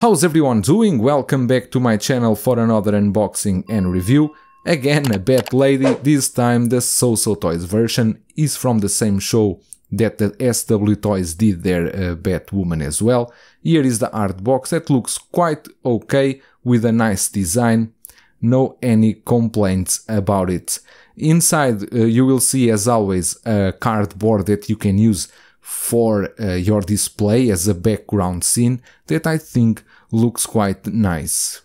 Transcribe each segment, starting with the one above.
How's everyone doing? Welcome back to my channel for another unboxing and review. Again, a Bat Lady, this time the Soosoo Toys version is from the same show that the SW Toys did their Batwoman as well. Here is the art box that looks quite okay with a nice design, no any complaints about it. Inside you will see as always a cardboard that you can use for your display as a background scene that I think looks quite nice.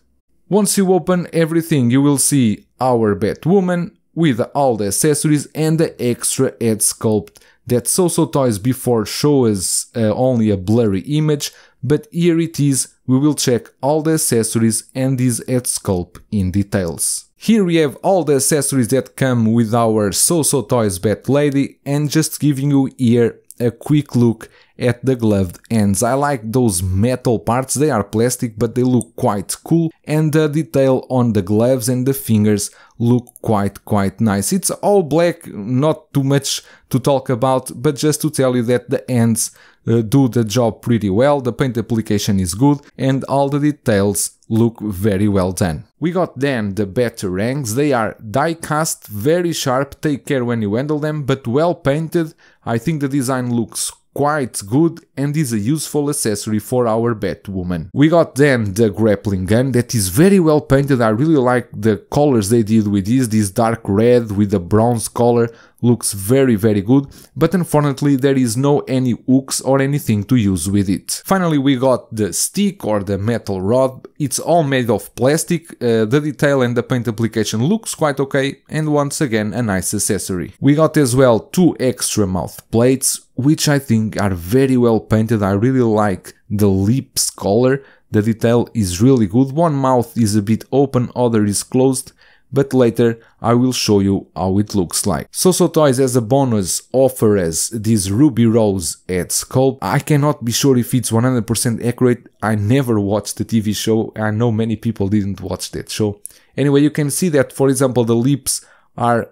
Once you open everything you will see our Batwoman with all the accessories and the extra head sculpt that Soosoo Toys before show us only a blurry image, but here it is. We will check all the accessories and this head sculpt in details. Here we have all the accessories that come with our Soosoo Toys Bat Lady, and just giving you here a quick look at the gloved hands. I like those metal parts, they are plastic but they look quite cool, and the detail on the gloves and the fingers look quite nice. It's all black, not too much to talk about, but just to tell you that the hands do the job pretty well, the paint application is good and all the details look very well done. We got then the Batarangs. They are die cast, very sharp, take care when you handle them, but well painted. I think the design looks quite good and is a useful accessory for our Batwoman. We got then the grappling gun that is very well painted. I really like the colors they did with this dark red with the bronze color, looks very good, but unfortunately there is no any hooks or anything to use with it. Finally we got the stick or the metal rod. It's all made of plastic, the detail and the paint application looks quite okay, and once again a nice accessory. We got as well two extra mouth plates, which I think are very well painted. I really like the lips color, the detail is really good. One mouth is a bit open, other is closed, but later I will show you how it looks like. Soosoo Toys as a bonus offer us this ruby rose head sculpt. I cannot be sure if it's 100% accurate. I never watched the TV show. I know many people didn't watch that show. Anyway, you can see that, for example, the lips are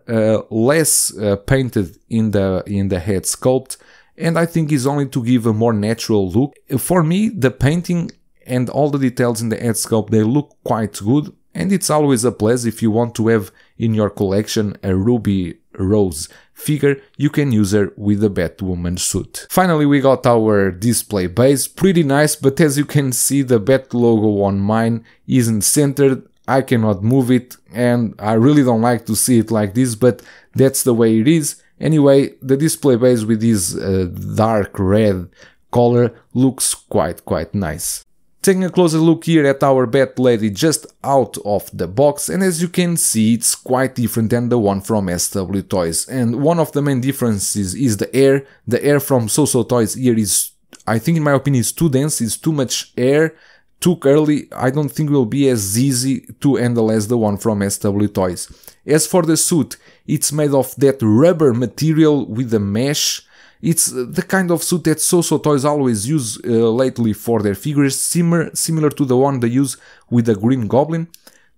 less painted in the head sculpt, and I think is only to give a more natural look. For me, the painting and all the details in the head sculpt, they look quite good, and it's always a plus if you want to have in your collection a ruby rose figure, you can use her with the Batwoman suit. Finally we got our display base, pretty nice, but as you can see the Bat logo on mine isn't centered. I cannot move it and I really don't like to see it like this, but that's the way it is. Anyway, the display base with this dark red color looks quite nice. Taking a closer look here at our Bat Lady just out of the box, and as you can see it's quite different than the one from SW Toys, and one of the main differences is the air. The air from Soosoo Toys here is, I think in my opinion, is too dense, it's too much air, too curly. I don't think it will be as easy to handle as the one from SW Toys. As for the suit, it's made of that rubber material with a mesh. It's the kind of suit that Soosoo Toys always use lately for their figures, similar to the one they use with the Green Goblin.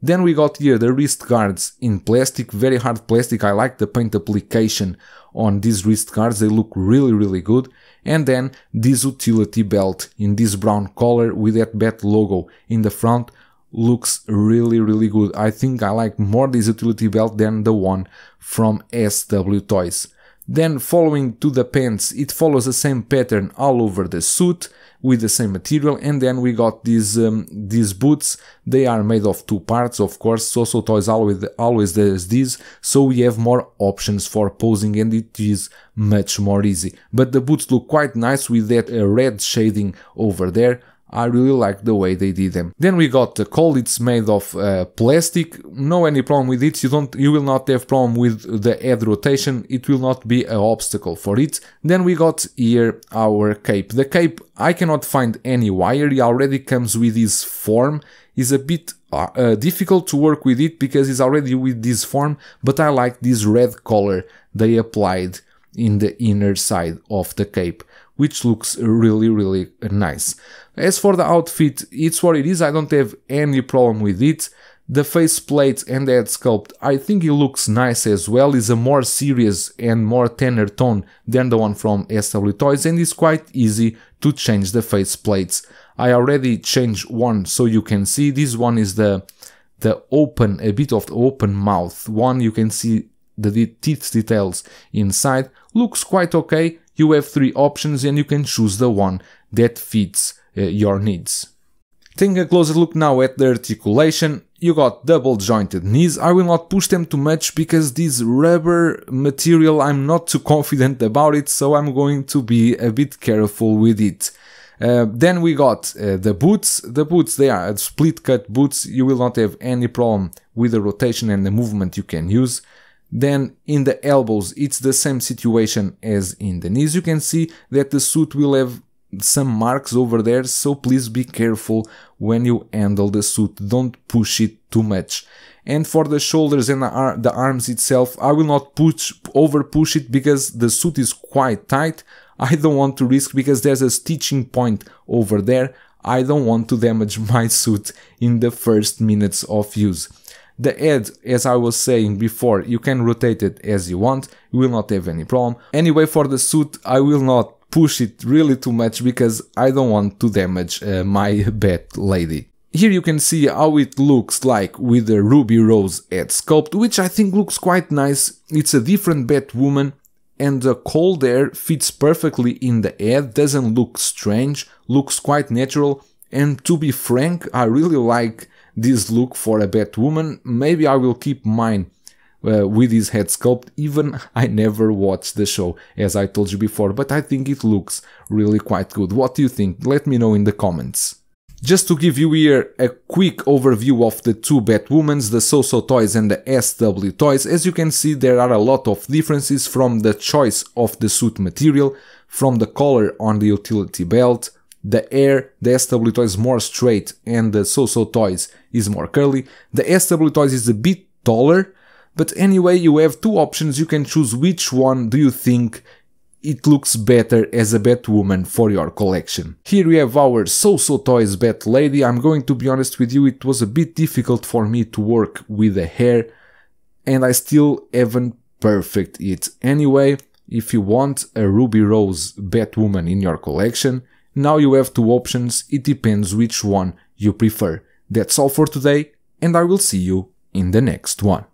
Then we got here the wrist guards in plastic, very hard plastic. I like the paint application on these wrist guards, they look really good. And then this utility belt in this brown color with that Bat logo in the front looks really good. I think I like more this utility belt than the one from SW Toys. Then following to the pants, it follows the same pattern all over the suit with the same material, and then we got these boots. They are made of two parts, of course. Soosoo Toys always does this, so we have more options for posing and it is much more easy. But the boots look quite nice with that red shading over there. I really like the way they did them. Then we got the cowl. It's made of plastic. No any problem with it. You will not have problem with the head rotation. It will not be an obstacle for it. Then we got here our cape. The cape, I cannot find any wire. It already comes with this form. It's a bit difficult to work with it because it's already with this form, but I like this red color they applied in the inner side of the cape, which looks really nice. As for the outfit, it's what it is. I don't have any problem with it. The faceplate and the head sculpt, I think it looks nice as well. It's a more serious and more tenor tone than the one from SW Toys, and it's quite easy to change the faceplates. I already changed one so you can see. This one is the open, a bit of the open mouth one. You can see the teeth details inside. Looks quite okay. You have 3 options and you can choose the one that fits your needs. Taking a closer look now at the articulation, you got double jointed knees. I will not push them too much because this rubber material, I'm not too confident about it, so I'm going to be a bit careful with it. Then we got the boots. The boots, they are split cut boots. You will not have any problem with the rotation and the movement you can use. Then in the elbows, it's the same situation as in the knees. You can see that the suit will have some marks over there, so please be careful when you handle the suit. Don't push it too much. And for the shoulders and the arms itself, I will not over push it because the suit is quite tight. I don't want to risk because there's a stitching point over there. I don't want to damage my suit in the first minutes of use. The head, as I was saying before, you can rotate it as you want. You will not have any problem. Anyway, for the suit, I will not push it really too much because I don't want to damage my Bat Lady. Here you can see how it looks like with the Ruby Rose head sculpt, which I think looks quite nice. It's a different Batwoman and the cold air fits perfectly in the head, doesn't look strange, looks quite natural, and to be frank, I really like this look for a Batwoman. Maybe I will keep mine with his head sculpt, even I never watched the show, as I told you before, but I think it looks really quite good. What do you think? Let me know in the comments. Just to give you here a quick overview of the 2 Batwomans, the Soosoo Toys and the SW Toys. As you can see, there are a lot of differences from the choice of the suit material, from the color on the utility belt, the hair. The SW Toys more straight and the Soosoo Toys is more curly. The SW Toys is a bit taller. But anyway, you have 2 options. You can choose which one do you think it looks better as a Batwoman for your collection. Here we have our Soosoo Toys Bat Lady. I'm going to be honest with you, it was a bit difficult for me to work with the hair and I still haven't perfected it. Anyway, if you want a Ruby Rose Batwoman in your collection, now you have 2 options. It depends which one you prefer. That's all for today and I will see you in the next one.